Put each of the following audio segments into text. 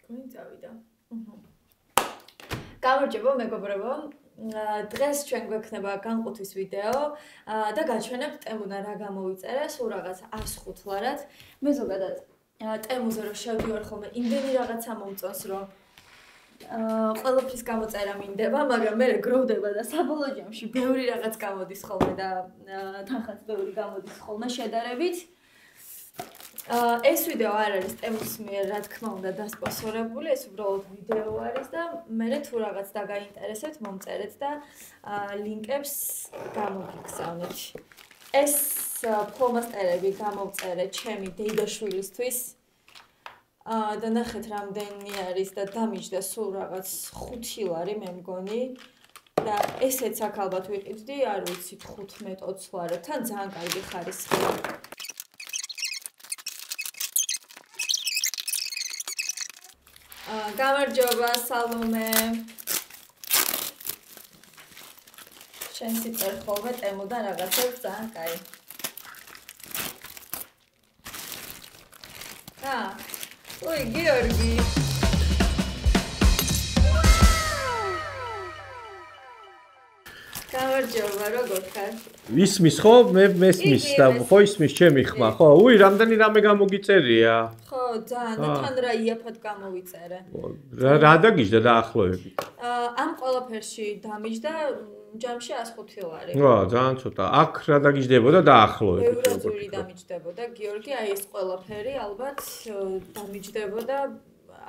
თქვენი წავიდა. გამარჯობა მეგობრებო. დღეს ჩვენ გვექნება განყოფის ვიდეო და გაჩვენებთ ტემუდან რა გამოვიწერე, სულ რაღაც 105 ლარად. მე ზოგადად ტემუზე რომ შევდივარ ხოლმე, იმდენი რაღაცა მომწონს, რომ ყველაფრის გამოწერა მინდება, მაგრამ მე გროვდება და საბოლოო ჯამში ბევრი რაღაც გამოდის ხოლმე და თანხაც ბევრი გამოდის ხოლმე შედარებით. ეს ვიდეო არ არის ტემუს მიერ, რა თქმა უნდა, დასპონსორებული, ეს უბრალოდ ვიდეო არის და მე თუ რაღაც დაგაინტერესებთ, მომწერეთ და ლინკებს გამოგიგზავნით. ეს ფლომასტერები გამოვწერე ჩემი დეიდაშვილისთვის. და ნახეთ რამდენი არის და დამიჯდა სულ რაღაც 5 ლარი მე მგონი. და ესეც აქ ალბათ ვიყიდდი, არ ვიცით 15-20 ლარად, თან ძალიან კარგი ხარისხია. გამარჯობა სალომე. შენ სიწერ ხოლმე ტემუდან რაღაცებს ძალიან კაი. ой, Георгий. გამარჯობა, როგორ ხარ? ისმის ხო? მე მესმის და ხო ისმის ჩემი ხმა, ხო? უი, რამდენი რამე გამოგიწერია? ხო, ძალიან და თან რა იაფად გამოვიწერე. რა დაგიჯდა დაახლოებით? ამ ყველაფერში დამიჯდა ჯამში 105 ლარი. ძალიან ცოტა. აქ რა დაგიჯდებოდა დაახლოებით? ევრაზული დამიჯდებოდა, გიორგი, აი ეს ყველაფერი ალბათ დამიჯდებოდა,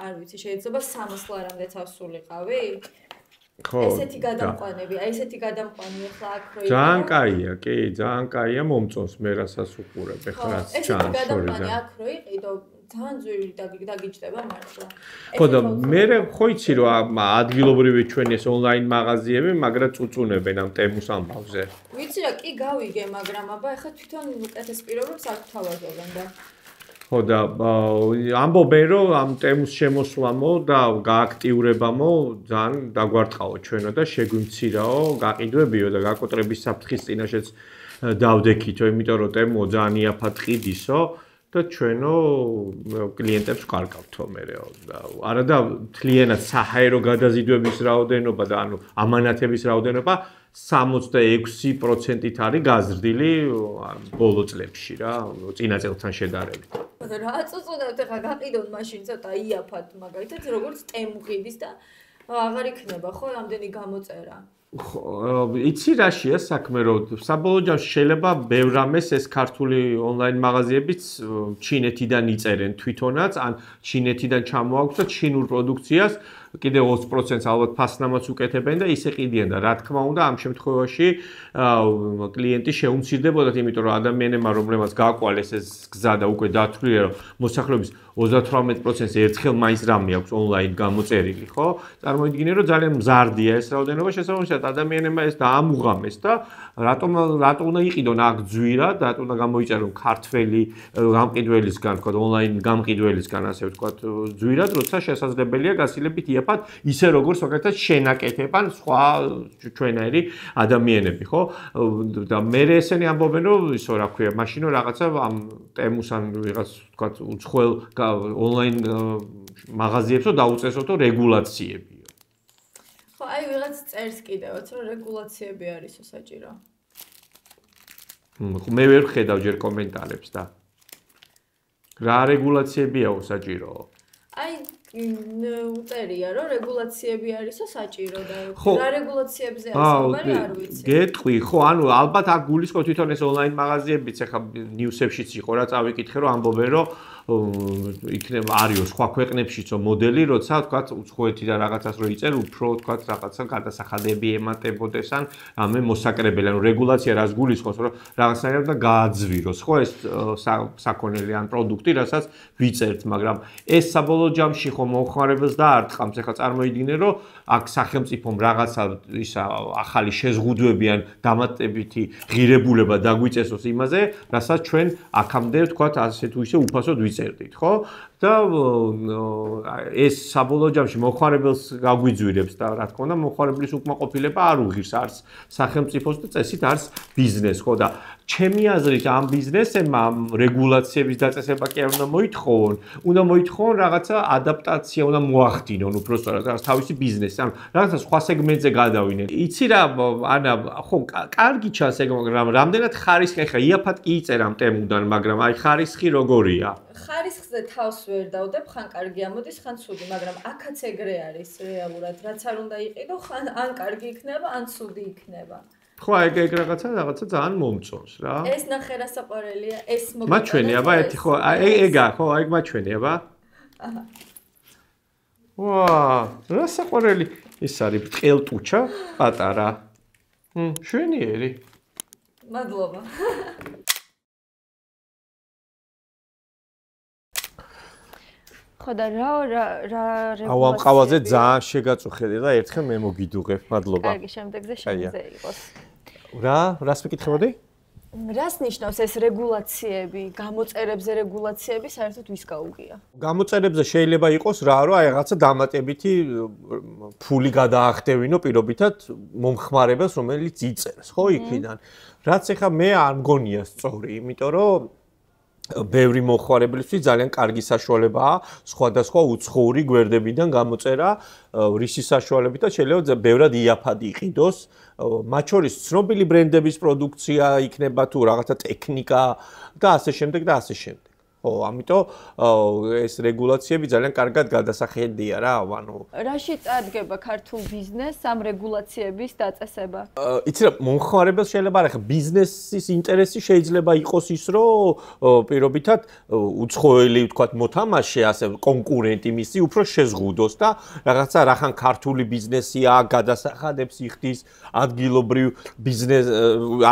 არ ვიცი, შეიძლება 300 ლარამდეც ავსულიყავი? ხო. ესეთი გადამყვანები, აი ესეთი გადამყვანი ახლა აქ რო იყო. ძალიან კაია, კი, ძალიან კაია, მომწონს მე რასაც უყურებ, ეხლა რაც ჩანს. ესეთი გადამყვანი აქ რო იყიდო, ძალიან ძვირი დაგიჯდება მართლა. ხო და მე ხო იცი რომ ადგილობრივი ჩვენი ეს ონლაინ მაღაზიები, მაგრამ წუწუნებენ ამ ტემუს ამბავზე. ვიცი რა, კი გავიგე, მაგრამ აბა ეხლა თვითონ უკეთეს პირობებს არ გთავაზობენ და ხო და ამბობენ რომ ამ ტემუს შემოსვლამო და გააქტიურებამო ძალიან დაგვარტყაო ჩვენო და შეგვიმცირაო, გაყიდვებიო და გაკოტრების საფრთხის წინაშეც დავდექითო, იმიტომ რომ ტემო ძალიან იაფად ყიდისო. და ჩვენო კლიენტებს ვკარგავთო მეო და არა და თლიანად საჰაერო გადაზიდვების რაოდენობა და ანუ ამანათების რაოდენობა 66%-ით არის გაზრდილი ბოლო წლებში რა, წინა წელთან შედარებით. და რა წუწუნებთ ახლა გაყიდოთ მაშინ ცოტა იაფად მაგალითად როგორც ტემუ ყიდის და აღარ იქნება ხო ამდენი გამოწერა. იცი რაშია საქმე რომ საბოლოო ჯამში შეიძლება ბევრ რამეს ეს ქართული ონლაინ მაღაზიებიც ჩინეთიდან იწერენ თვითონაც ან ჩინეთიდან ჩამოაქვს და ჩინურ პროდუქციას კიდე 20%-ს ალბათ ფასნამაც უკეთებენ და ისე ყიდიან და რა თქმა უნდა ამ შემთხვევაში კლიენტი შეუმცირდებოდათ, იმიტომ რომ ადამიანებმა რომლებმაც გააკვალეს ეს გზა და უკვე დათვლილია რომ მოსახლეობის 38%-ს ერთხელ მაინც რამე აქვს ონლაინ გამოწერილი, ხო? წარმოიდგინე რომ ძალიან მზარდია ეს რაოდენობა, შესაბამისად ადამიანებმა ეს დაამუღამეს და რატომ უნდა იყიდონ აქ ძვირად, რატომ უნდა გამოიწერონ ქართველი გამყიდველისგან, თქვა ონლაინ გამყიდველისგან, ასე ვთქვათ, ძვირად, როცა შესაძლებელია გასილებით იაფად ისე როგორც მაგალითად შენაკეთებან სხვა ჩვენაირი ადამიანები, ხო? და მე ესენი ამბობენ რომ ისო რა ქვია, მაშინ რაღაცა ამ ტემუსან ვიღაც ვთქვათ უცხოელ ონლაინ მაღაზიებსო დაუწესოთო რეგულაციებიო. ხო, აი ვიღაც წერს კიდევაც რომ რეგულაციები არისო საჭირო. მე ვერ ხედავ ჯერ კომენტარებს და რა რეგულაციებიაო საჭირო? აი უწერია რომ რეგულაციები არისო საჭირო და რა რეგულაციებზე არის საუბარი არ ვიცი. გეტყვი, ხო, ანუ ალბათ აქ გულისხმობ თვითონ ეს ონლაინ მაღაზიებიც ახლა ნიუსებშიც იყო რა წავიკითხე რომ ამბობენ რომ იქნება არისო სხვა ქვეყნებშიცო მოდელი, როცა თქვა უცხოეთიდან რაღაცას რო იწერ, უფრო თქვა რაღაცა გადასახადები ემატებოდეს ან ამე მოსაკრებელი, ანუ რეგულაცია რას გულისხმობს, რომ რაღაცნაირად და გააძვიროს, ხო ეს საქონელი ან პროდუქტი, რასაც ვიწერთ, მაგრამ ეს საბოლოო ჯამში ხო მომხმარებელს დაარტყამს, ახლა წარმოიდგინე, რომ აქ სახელმწიფომ რაღაცა ისა ახალი შეზღუდვები ან დამატებითი ღირებულება დაგვიწესოს იმაზე, რასაც ჩვენ აქამდე ვთქვათ ასე თუ ისე უფასოდ ვიწერდით, ხო? და ეს საბოლოო ჯამში მომხმარებელს გაგვიძვირებს და რა თქმა უნდა მომხმარებლის უკმაყოფილება არ უღირს არც სახელმწიფოს და წესით არც ბიზნესს, ხო და ჩემი აზრით ამ ბიზნესებმა რეგულაციების დაწესება კი არ უნდა მოითხოვონ, უნდა მოითხოვონ რაღაცა ადაპტაცია, უნდა მოახდინონ უბრალოდ რაღაც თავისი ბიზნესი, ანუ რაღაცა სხვა სეგმენტზე გადავინեն. იცი რა, ანა, ხო, კარგი ჩანს ეგ, მაგრამ რამდენად ხარისხი ხა იაფად კი იწერა ამ ტემუდან, მაგრამ აი ხარისხი როგორია? ხარისხზე თავს ვერ დავდებ, ხან კარგი ამოდის, ხან ცუდი, მაგრამ აქაც ეგრე არის რეალურად, რაც არ უნდა იყიდო, ხან ან კარგი იქნება, ან ცუდი იქნება. ხო, ეგ რაღაცა ძალიან მომწონს რა. ეს ნახე რა საყვარელია, ეს მოგიწონა. მაჩვენია ბა ერთი ხო, ეგა ხო, ეგ მაჩვენია ბა. აჰა. ვა, რა საყვარელი ის არის ბრტყელტუჩა, პატარა. შვენიერი. მადლობა. ხო და რა რეგულაცია. აუ ამ ყავაზე ძალიან შეგაწუხეთ და ერთხელ მე მოგიდუღებ, მადლობა. კარგი, შემდეგზე შემზე იყოს. რას მეკითხებოდი? რას ნიშნავს ეს რეგულაციები, გამოწერებზე რეგულაციები საერთოდ ვის გაუგია? გამოწერებზე შეიძლება იყოს რა, რომ აი რაღაცა დამატებითი ფული გადაახდევინო პირობითად მომხმარებელს, რომელიც იწერს, ხო, იქიდან. რაც ეხა მე არ მგონია სწორი, იმიტომ რომ ბევრი მოხმარებლისთვის ძალიან კარგი საშუალებაა სხვადასხვა უცხოური გვერდებიდან გამოწერა რისი საშუალებით და შეიძლება ბევრად იაფად იყიდოს მათ შორის ცნობილი ბრენდების პროდუქცია იქნება თუ რაღაცა ტექნიკა და ასე შემდეგ და ასე შემდეგ. ხო, ამიტომ ეს რეგულაციები ძალიან კარგად გადასახედია რა, ანუ რაში წარდგება ქართულ ბიზნესს ამ რეგულაციების დაწესება? იცი რა, მომხმარებელს შეიძლება არა ხა ბიზნესის ინტერესი შეიძლება იყოს ის, რომ პირობითად უცხოელი ვთქვათ მოთამაშე, ასე კონკურენტი მისი უფრო შეზღუდოს და რაღაცა რახან ქართული ბიზნესია, გადასახადებს იხდის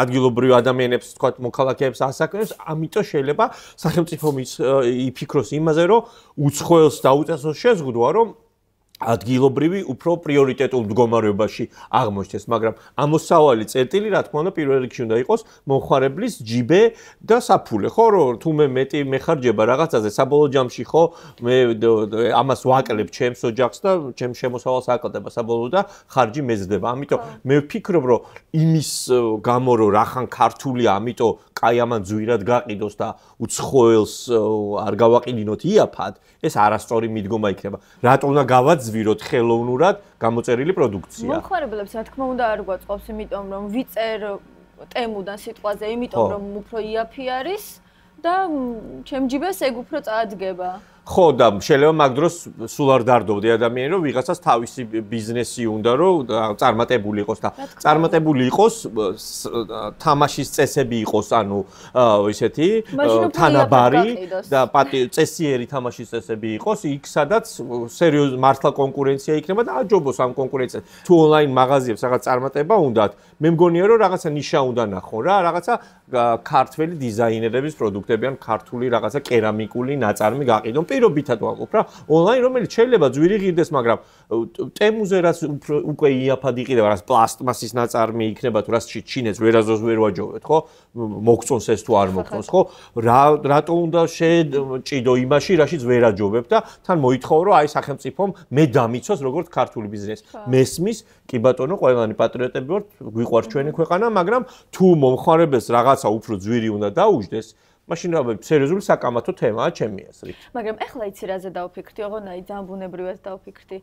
ადგილობრივ ადამიანებს, ვთქვათ მოქალაქეებს ასაკებს, ამიტომ შეიძლება სახელმწიფო იფიქროს იმაზე, რომ უცხოელს დაუწესოს შეზღუდვა, რომ ადგილობრივი უფრო პრიორიტეტულ მდგომარეობაში აღმოჩნდეს, მაგრამ ამოსავალი წერტილი, რა თქმა უნდა, პირველ რიგში უნდა იყოს მომხმარებლის ჯიბე და საფულე, ხო, რომ თუ მე მეტი მეხარჯება რაღაცაზე, საბოლოო ჯამში ხო, მე ამას ვაკლებ ჩემს ოჯახს და ჩემს შემოსავალს აკლდება საბოლოო და ხარჯი მეზდება. ამიტომ მე ვფიქრობ, რომ იმის გამო, რომ რახან ქართულია, ამიტომ კაი ამან ძვირად გაყიდოს და უცხოელს არ გავაყიდინოთ იაფად, ეს არასწორი მიდგომა იქნება. რატო უნდა გავაძვიროთ ხელოვნურად გამოწერილი პროდუქცია? მომხმარებლებს რა თქმა უნდა არ გვაწყობს, იმიტომ რომ ვიწერ ტემუდან სიტყვაზე, იმიტომ რომ უფრო იაფი არის და ჩემ ჯიბეს ეგ უფრო წაადგება. ხო და შეიძლება მაგ დროს სულ არ დარდოვდი ადამიანი რომ ვიღაცას თავისი ბიზნესი უნდა რომ წარმატებული იყოს და წარმატებული იყოს თამაშის წესები იყოს ანუ ისეთი თანაბარი და წესიერი თამაშის წესები იყოს იქ სადაც სერიოზ მართლა კონკურენცია იქნება და აჯობოს ამ კონკურენციას თუ ონლაინ მაღაზიებს რაღაც წარმატება უნდათ მე მგონია რომ რაღაცა ნიშა უნდა ნახო რა რაღაცა ქართველი დიზაინერების პროდუქტები ან ქართული რაღაცა კერამიკული ნაწარმი გაყიდონ პირობითად ვაყოფ რა ონლაინ რომელიც შეიძლება ძვირი ღირდეს მაგრამ ტემუზე რაც უკვე იაფად იყიდება რაც პლასტმასის ნაწარმი იქნება თუ რაც ჩინეთს ვერაზოს ვერ ვაჯობეთ ხო მოგწონს ეს თუ არ მოგწონს ხო რატო უნდა შეჭიდო იმაში რაშიც ვერ აჯობებ და თან მოითხოვო რომ აი სახელმწიფომ მე დამიცოს როგორც ქართული ბიზნესი მესმის კი ბატონო ყველანი პატრიოტები ვართ გვიყვარს ჩვენი ქვეყანა მაგრამ თუ მომხმარებელს რაღაცა უფრო ძვირი უნდა დაუჯდეს მაშინ რა სერიოზული საკამათო თემაა ჩემი აზრით. მაგრამ ეხლა იცი რაზე დავფიქრდი, ოღონდ ძალიან ბუნებრივად დავფიქრდი.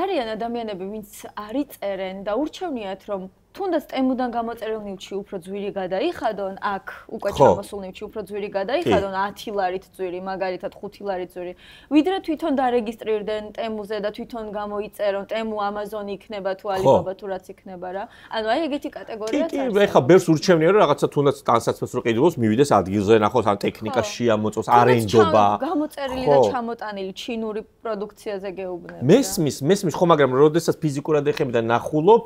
არიან ადამიანები, ვინც არ იწერენ და ურჩევნიათ რომ თუნდაც ტემუდან გამოწერილ ნივთში უფრო ძვირი გადაიხადონ, აქ უკვე ჩამოსულ ნივთში უფრო ძვირი გადაიხადონ 10 ლარით ძვირი, მაგალითად 5 ლარით ძვირი. ვიდრე თვითონ დარეგისტრირდნენ ტემუზე და თვითონ გამოიწერონ, ტემუ, ამაზონი იქნება თუ ალიბაბა თუ რაც იქნება რა. ანუ აი ეგეთი კატეგორიაც არის. კი, ეხლა ბევრს ურჩევნია რომ რაღაცა თუნდაც ტანსაცმელს რო ყიდულოს, მივიდეს ადგილზე ნახოს, ან ტექნიკა შეამოწოს, არენჯობა. გამოწერილი და ჩამოტანილი ჩინური პროდუქციაზე გეუბნები. მესმის, ხო, მაგრამ როდესაც ფიზიკურად ეხები და ნახულობ,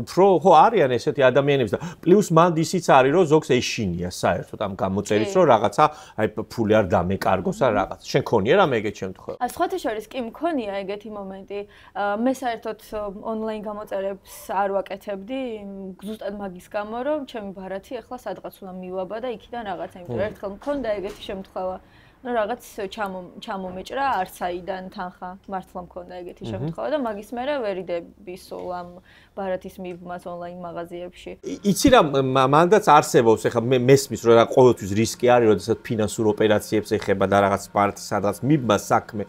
უფრო ხო არიან ესეთი ადამიანები და პლუს მანდ ისიც არის რომ ზოგს ეშინია საერთოდ ამ გამოწერის რომ რაღაცა აი ფული არ დამეკარგოს ან რაღაც. შენ ქონია რამე ეგეთ შემთხვევა? სხვათა შორის კი მქონია ეგეთი მომენტი. მე საერთოდ ონლაინ გამოწერებს არ ვაკეთებდი ზუსტად მაგის გამო რომ ჩემი ბარათი ახლა სადღაც უნდა მივაბა და იქიდან რაღაცა იმიტომ ერთხელ მქონდა ეგეთი შემთხვევა. ну რაღაც ჩამომეჭრა არცაიდან თანხა მართლა მქონდა ეგეთი შემთხვევა და მაგის მერე ვერიდები სულ ამ ბარათის მიბმას ონლაინ მაღაზიებში. იცი რა მანდაც არსებობს ეხლა მე მესმის რომ რა ყოველთვის რისკი არის როდესაც ფინანსურ ოპერაციებს ეხება და რაღაც ბარათის სადღაც მიბმას საქმე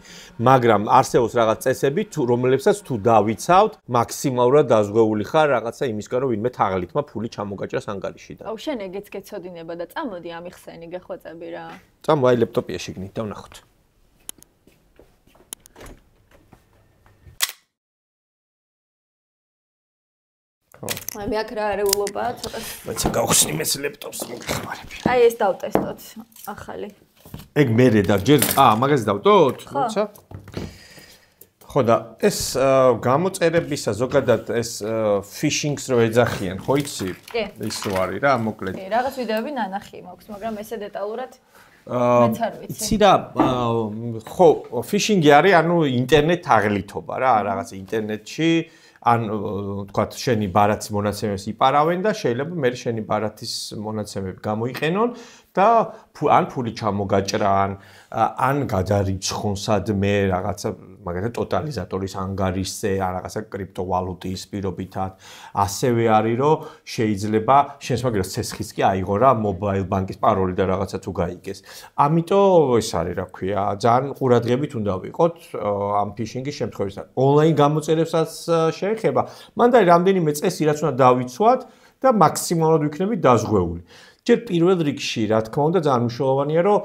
მაგრამ არსებობს რაღაც წესები რომლებსაც თუ დავიცავთ მაქსიმალურად დაზღვეული ხარ რაღაცა იმისგან რომ ვინმე თაღლითმა ფული ჩამოგაჭრას ანგარიშიდან. აუ შენ ეგეც გეცოდინება და წამოდი ამიხსენი გეხვეწები რა. წამო აი ლეპტოპია შეგნით და ვნახოთ. აი მე აქ რა არეულობაა ცოტა. მაინც გავხსნი მეც ლეპტოპს მოგეხმარები. აი ეს დავტესტოთ ახალი. ეგ მერე და ჯერ მაგას დავტოთ? როცა ხო და ეს გამოწერებისა ზოგადად ეს ფიშინგს რო ეძახიან, ხო იცი? ის რო არის რა, მოკლედ. კი, რაღაც ვიდეოები ნანახი მაქვს, მაგრამ ესე დეტალურად მეც არ ვიცი. იცი რა, ხო, ფიშინგი არის, ანუ ინტერნეტ თაღლითობა რა, რაღაცა ინტერნეტში ან თქვათ შენი ბარათის მონაცემებს იპარავენ და შეიძლება მე შენი ბარათის მონაცემები გამოიყენონ და ან ფული ჩამოგაჭრან ან გადარიცხონ სადმე რაღაცა მაგალითად ტოტალიზატორის ანგარიშზე ან რაღაცა კრიპტოვალუტის პირობითად ასევე არის რომ შეიძლება შენს მაგას ცეცხლიც კი აიღო რა მობაილ ბანკის პაროლი და რაღაცა თუ გაიგეს ამიტომ ეს არის რა ქვია ძალიან ყურადღებით უნდა ვიყოთ ამ ფიშინგის შემთხვევაში ონლაინ გამოწერებსაც შეეხება მანდ არის რამდენიმე წესი რაც უნდა დავიცვათ და მაქსიმალურად ვიქნებით დაზღვეული ჯერ პირველ რიგში რა თქმა უნდა ძალიან მნიშვნელოვანია რომ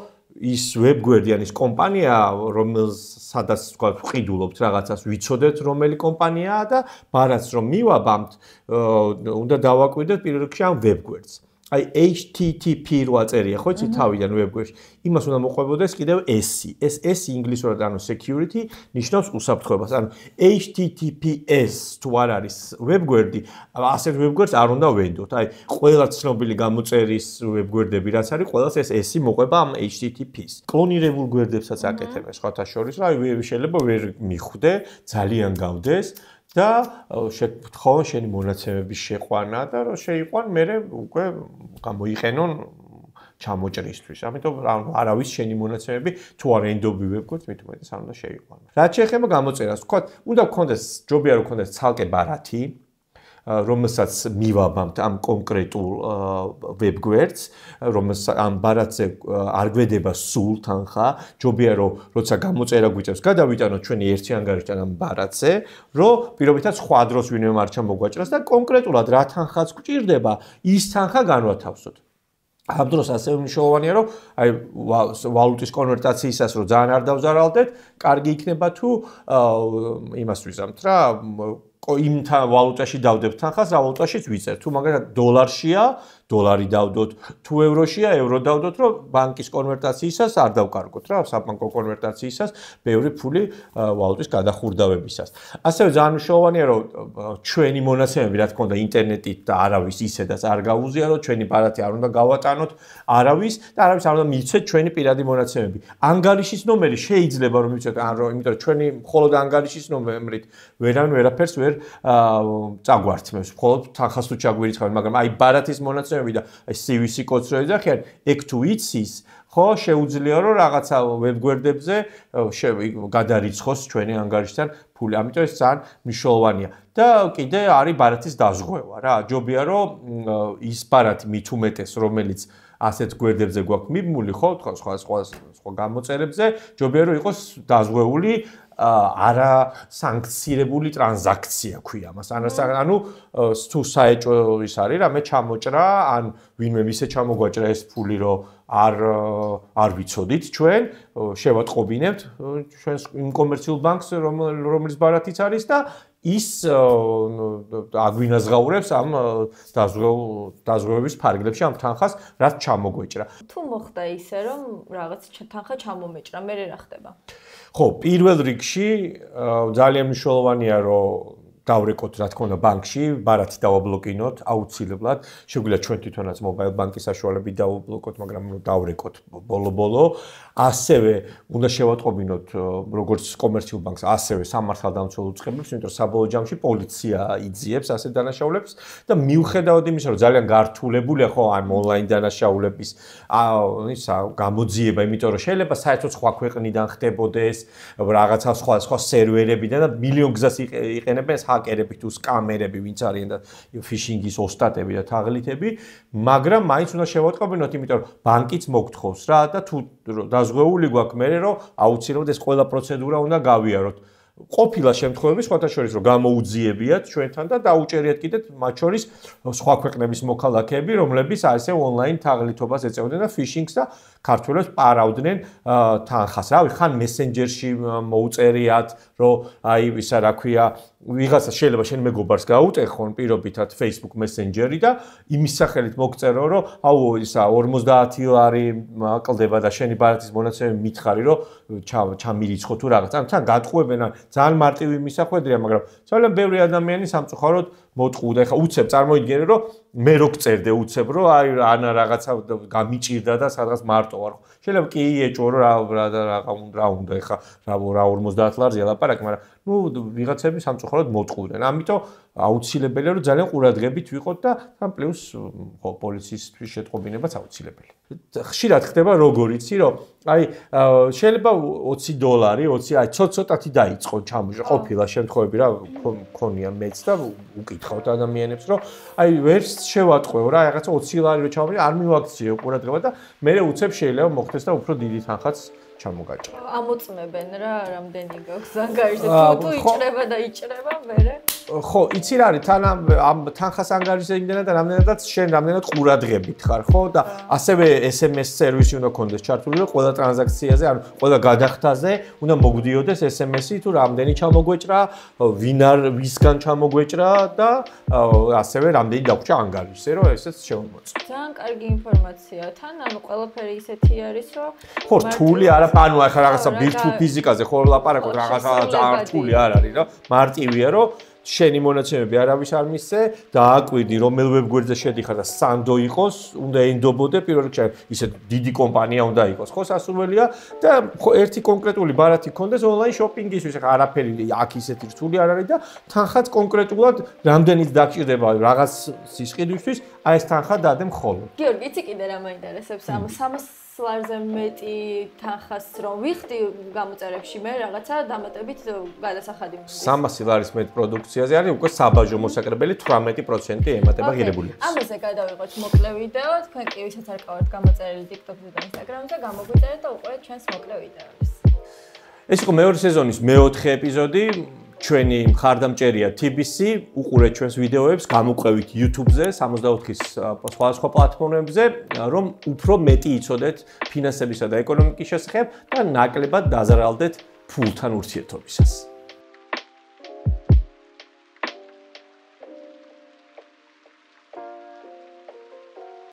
ის ვებგვერდი ან ის კომპანია რომელსაც თქვა ვყიდულობთ რაღაცას ვიცოდეთ რომელი კომპანიაა და ბარათს რომ მივაბამთ უნდა დავაკვირდეთ პირველ რიგში ამ ვებგვერდს აი HTTP რო აწერია ხო იცი თავიდან ვებგვერდში იმას უნდა მოყვებოდეს კიდევ S-ი ეს S-ი ინგლისურად ანუ security ნიშნავს უსაფრთხოებას ანუ HTTPS თუ არ არის ვებგვერდი ასეთ ვებგვერდს არ უნდა ვენდოთ აი ყველა ცნობილი გამოწერის ვებგვერდები რაც არის ყველას ეს S-ი მოყვება ამ HTTP-ს კლონირებულ გვერდებსაც აკეთებენ სხვათა შორის რა აი შეიძლება ვერ მიხვდე ძალიან გავდეს და თხოვა შენი მონაცემების შეყვანა და რომ შეიყვან მე უკვე გამოიყენონ ჩამოჭრისთვის. ამიტომ არავის შენი მონაცემები თუ არ ენდობი ვებგვერდს მით უმეტეს არ უნდა შეიყვანო. რაც შეეხება გამოწერას, ვთქვა, უნდა გქონდეს ჯობია რომ გქონდეს ცალკე ბარათი რომელსაც მივაბამთ ამ კონკრეტულ ვებგვერდს, რომელსაც ამ ბარათზე არ გვედება სულ თანხა, ჯობია რომ როცა გამოწერა გვიწევს, გადავიტანოთ ჩვენი ერთი ანგარიშთან ამ ბარათზე, რომ პირობითად სხვა დროს ვინმე მარჩა მოგვაჭრას და კონკრეტულად რა თანხაც გვჭირდება, ის თანხა განვათავსოთ. ამ დროს ასევე მნიშვნელოვანია რომ აი ვალუტის კონვერტაციისას რომ ძალიან არ დავზარალდეთ, კარგი იქნება თუ იმას ვიზამთ რა იმ ვალუტაში დავდებთ თანხას, რა ვალუტაშიც ვიწერთ. თუ მაგალითად დოლარშია, დოლარი დავდოთ, თუ ევროშია, евро დავდოთ, რომ ბანკის კონვერტაციისას არ დავკარგოთ რა, საბანკო კონვერტაციისას ბევრი ფული ვალუტის გადახურდავებისას. ასევე ძალიან მნიშვნელოვანია, რომ ჩვენი მონაცემები, რა თქმა უნდა, ინტერნეტით და არავის ისედაც არ გაუზიაროთ, ჩვენი ბარათი არ უნდა გავატანოთ არავის და არავის არ უნდა მივცეთ ჩვენი პირადი მონაცემები. ანგარიშის ნომერი შეიძლება რომ მივცეთ, იმიტომ რომ ჩვენი მხოლოდ ანგარიშის ნომერით ვერაფერს ვერ წაგვართმევს, მხოლოდ თანხას თუ ჩაგვირიცხავენ, მაგრამ აი ბარათის მონაცემები და აი CVC კოდს რო ეძახიან, ეგ თუ იცის, ხო, შეუძლია რომ რაღაცა ვებგვერდებზე გადარიცხოს ჩვენი ანგარიშთან ფული. ამიტომ ეს ძალიან მნიშვნელოვანია. და კიდე არის ბარათის დაზღვევა რა. ჯობია რომ ის ბარათი მით უმეტეს, რომელიც ასეთ გვერდებზე გვაქვს მიბმული, ხო, სხვა გამოწერებზე, ჯობია რომ იყოს დაზღვეული არა სანქცირებული ტრანზაქცია ქვია მას. ანუ თუ საეჭვო ის არის რა, მე ჩამოჭრა, ან ვინმე მისე ჩამოგვაჭრა ეს ფული, რომ არ ვიცოდით ჩვენ, შევატყობინებთ ჩვენს იმ კომერციულ ბანკს, რომლის ბარათიც არის და ის აგვინაზღაურებს ამ დაზღვევების ფარგლებში ამ თანხას, რაც ჩამოგვეჭრა. თუ მოხდა ისე, რომ რაღაც თანხა ჩამომეჭრა, მე რა ხდება? ხო, პირველ რიგში ძალიან მნიშვნელოვანია, რომ დავრეკოთ რა თქმა უნდა ბანკში, ბარათი დავაბლოკინოთ აუცილებლად. შეგვიძლია ჩვენ თვითონაც მობაილ ბანკის საშუალებით დავაბლოკოთ, მაგრამ დავრეკოთ ბოლო-ბოლო. ასევე უნდა შევატყობინოთ როგორც კომერციულ ბანკს, ასევე სამართალდამცველ უწყებებს, იმიტომ რომ საბოლოო ჯამში პოლიცია იძიებს ასეთ დანაშაულებს და მიუხედავად იმისა, რომ ძალიან გართულებულია ხო ამ ონლაინ დანაშაულების ისა გამოძიება, იმიტომ რომ შეიძლება საერთოდ სხვა ქვეყნიდან ხდებოდეს, რაღაცა სხვა სერვერებიდან და მილიონ გზას იყენებენ ჰაკერები თუ სკამერები, ვინც არიან და ფიშინგის ოსტატები და თაღლითები, მაგრამ მაინც უნდა შევატყობინოთ, იმიტომ რომ ბანკიც მოგთხოვს რა და თუ დაზღვეული გვაქვს მე რომ აუცილებლად ეს ყველა პროცედურა უნდა გავიაროთ. ყოფილა შემთხვევები სხვათა შორის რომ გამოუძიებიათ ჩვენთან და დაუჭერიათ კიდეთ მათ შორის სხვა ქვეყნების მოქალაქეები, რომლებიც ასე ონლაინ თაღლითობას ეწეოდნენ და ფიშინგს და ქართველებს პარავდნენ თანხას. რავი, ხან მესენჯერში მოუწერიათ, რომ აი ისა რა ქვია, ვიღაცა შეიძლება შენ მეგობარს გაუტეხონ პირობითად Facebook Messenger-ი და იმის სახელით მოგწერო, რომ აუ ისა 50 ლარი აკლდება და შენი ბარათის მონაცემები მითხარი, რომ ჩამირიცხო თუ რაღაც. ან თან გატყუებენ, ძალიან მარტივი მისახვედრია, მაგრამ ძალიან ბევრი ადამიანი სამწუხაროდ მოტყუდა. ეხლა უცებ წარმოიდგინე, რომ მე რო გწერდე უცებ, რომ აი ანა რაღაცა გამიჭირდა და სადღაც მარტო ვარ. შეიძლება კი ეჭო რა უნდა ეხლა რა 50 ლარზეა ლაპარაკი, მაგრამ ნუ ვიღაცები სამწუხაროდ მოტყუდნენ. ამიტომ აუცილებელია რომ ძალიან ყურადღებით ვიყოთ და თან პლუს ხო პოლიციისთვის შეტყობინებაც აუცილებელი. ხშირად ხდება როგორ იცი რომ აი შეიძლება $20, 20 აი ცოტათი დაიწყო ჩამოშე ყოფილა შემთხვევები რა მქონია მეც და უკითხავთ ადამიანებს რომ აი ვერც შევატყვეო რა რაღაცა 20 ლარი რო ჩამოშე არ მივაქციო ყურადღება და მე უცებ შეიძლება მოხდეს და უფრო დიდი თანხაც ჩამოგაჭრა. ამოწმებენ რა რამდენი გაქვს ანგარიშზე თუ იჭრება და იჭრება მერე ხო, იცი რა არის, თან ამ თანხას ანგარიშზე იმდენად და რამდენადაც შენ რამდენად ყურადღებით ხარ, ხო? და ასევე SMS სერვისი უნდა გქონდეს ჩართული, რომ ყველა ტრანზაქციაზე, ანუ ყველა გადახდაზე უნდა მოგდიოდეს SMS-ი თუ რამდენი ჩამოგვეჭრა, ვისგან ჩამოგვეჭრა და ასევე რამდენი დაგვრჩა ანგარიშზე, რომ ესეც შევამოწმო. ძალიან კარგი ინფორმაცია. თან ანუ ყველაფერი ისეთი არის, რომ ხო, რთული არა, ანუ ახლა რაღაცა ბირთვულ ფიზიკაზე ხო ლაპარაკობ, რაღაცა ძალიან რთული არ არის, რა. მარტივია, რომ შენი მონაცემები არავის არ მისცე და აკვირდი რომელ ვებგვერდზე შედიხარ და სანდო იყოს, უნდა ენდობოდე პირველ რიგში ისე დიდი კომპანია უნდა იყოს, ხო, სასურველია და ერთი კონკრეტული ბარათი გქონდეს ონლაინ შოპინგისთვის, ახლა არაფერი აქ ისეთი რთული არ არის და თანხაც კონკრეტულად რამდენიც დაგჭირდება რაღაც სისყიდვისთვის, აი ეს თანხა დადე მხოლოდ. გიორგი, იცი კიდე რა მაინტერესებს ამ 300 ლარზე მეტი თანხას რომ ვიხდი გამოწერებში მე რაღაცა დამატებით გადასახადი მივიღე. 300 ლარის მეტ პროდუქციაზე არის უკვე საბაჟო მოსაკრებელი 18% ემატება ღირებულიებს. ამაზე გადავიღოთ მოკლე ვიდეო, თქვენ კი ვისაც არ ყავართ გამოწერილი TikTok-ზე და Instagram-ზე, გამოგვიწერეთ და უყურეთ ჩვენს მოკლე ვიდეოებს. ეს იყო მეორე სეზონის მე-4 ეპიზოდი. ჩვენი მხარდამჭერია TBC, უყურეთ ჩვენს ვიდეოებს, გამოყვებით YouTube-ზე, 64-ის სხვადასხვა პლატფორმებზე, რომ უფრო მეტი იცოდეთ ფინანსებისა და ეკონომიკის შესახებ და ნაკლებად დაზარალდეთ ფულთან ურთიერთობისას.